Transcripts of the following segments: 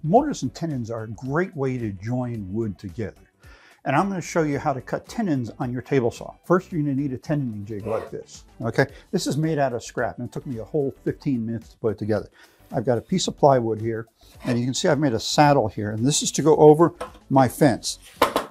Mortise and tenons are a great way to join wood together. And I'm going to show you how to cut tenons on your table saw. First, you're going to need a tenoning jig like this. Okay, this is made out of scrap, and it took me a whole 15 minutes to put it together. I've got a piece of plywood here, and you can see I've made a saddle here, and this is to go over my fence.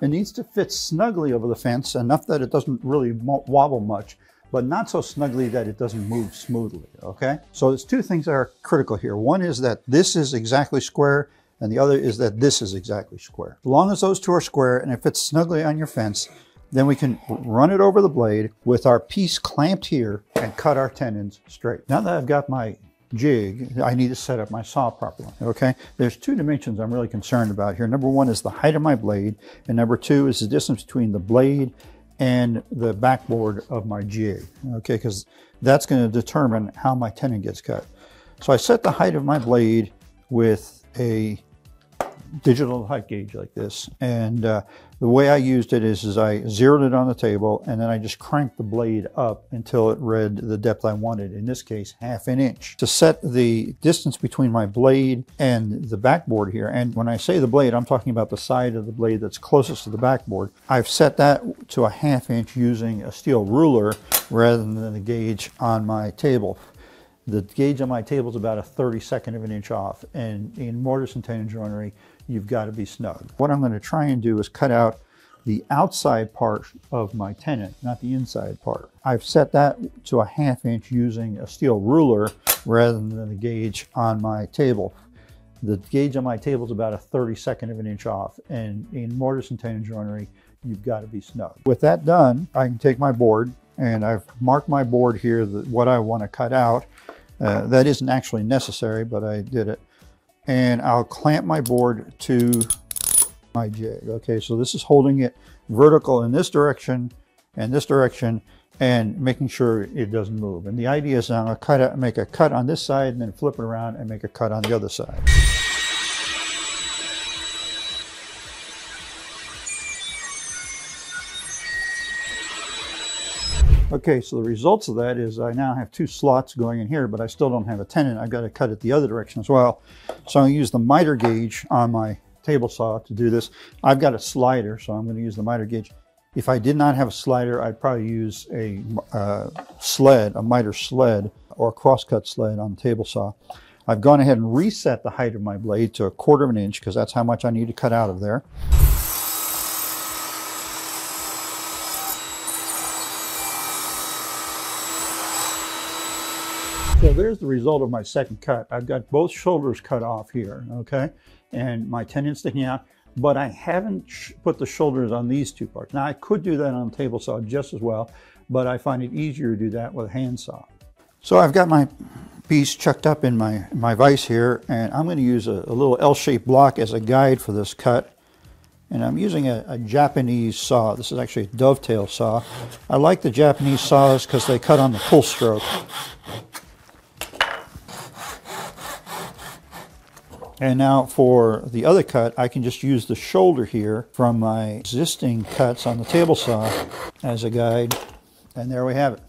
It needs to fit snugly over the fence, enough that it doesn't really wobble much, but not so snugly that it doesn't move smoothly, okay? So there's two things that are critical here. One is that this is exactly square, and the other is that this is exactly square. As long as those two are square and it fits snugly on your fence, then we can run it over the blade with our piece clamped here and cut our tenons straight. Now that I've got my jig, I need to set up my saw properly, okay? There's two dimensions I'm really concerned about here. Number one is the height of my blade, and number two is the distance between the blade and the backboard of my jig, okay? Because that's going to determine how my tenon gets cut. So I set the height of my blade with a digital height gauge like this, and the way I used it is I zeroed it on the table, and then I just cranked the blade up until it read the depth I wanted, in this case ½ an inch. To set the distance between my blade and the backboard here, and when I say the blade, I'm talking about the side of the blade that's closest to the backboard, I've set that to ½ inch using a steel ruler rather than the gauge on my table. The gauge on my table is about a 32nd of an inch off, and in mortise and tenon joinery, you've got to be snug. What I'm going to try and do is cut out the outside part of my tenon, not the inside part. I've set that to a ½ inch using a steel ruler rather than the gauge on my table. The gauge on my table is about a 32nd of an inch off, and in mortise and tenon joinery, you've got to be snug. With that done, I can take my board, and I've marked my board here, what I want to cut out. That isn't actually necessary, but I did it. And I'll clamp my board to my jig. Okay, so this is holding it vertical in this direction and this direction, and making sure it doesn't move. And the idea is I'm going to make a cut on this side and then flip it around and make a cut on the other side. Okay, so the results of that is I now have two slots going in here, but I still don't have a tenon. I've got to cut it the other direction as well. So I'm going to use the miter gauge on my table saw to do this. I've got a slider, so I'm going to use the miter gauge. If I did not have a slider, I'd probably use a sled, a miter sled, or a crosscut sled on the table saw. I've gone ahead and reset the height of my blade to a ½ of an inch, because that's how much I need to cut out of there. So there's the result of my second cut. I've got both shoulders cut off here, okay? And my tenon sticking out, but I haven't put the shoulders on these two parts. Now I could do that on a table saw just as well, but I find it easier to do that with a handsaw. So I've got my piece chucked up in my vise here, and I'm going to use a little L-shaped block as a guide for this cut. And I'm using a Japanese saw. This is actually a dovetail saw. I like the Japanese saws because they cut on the pull stroke. And now for the other cut, I can just use the shoulder here from my existing cuts on the table saw as a guide. And there we have it.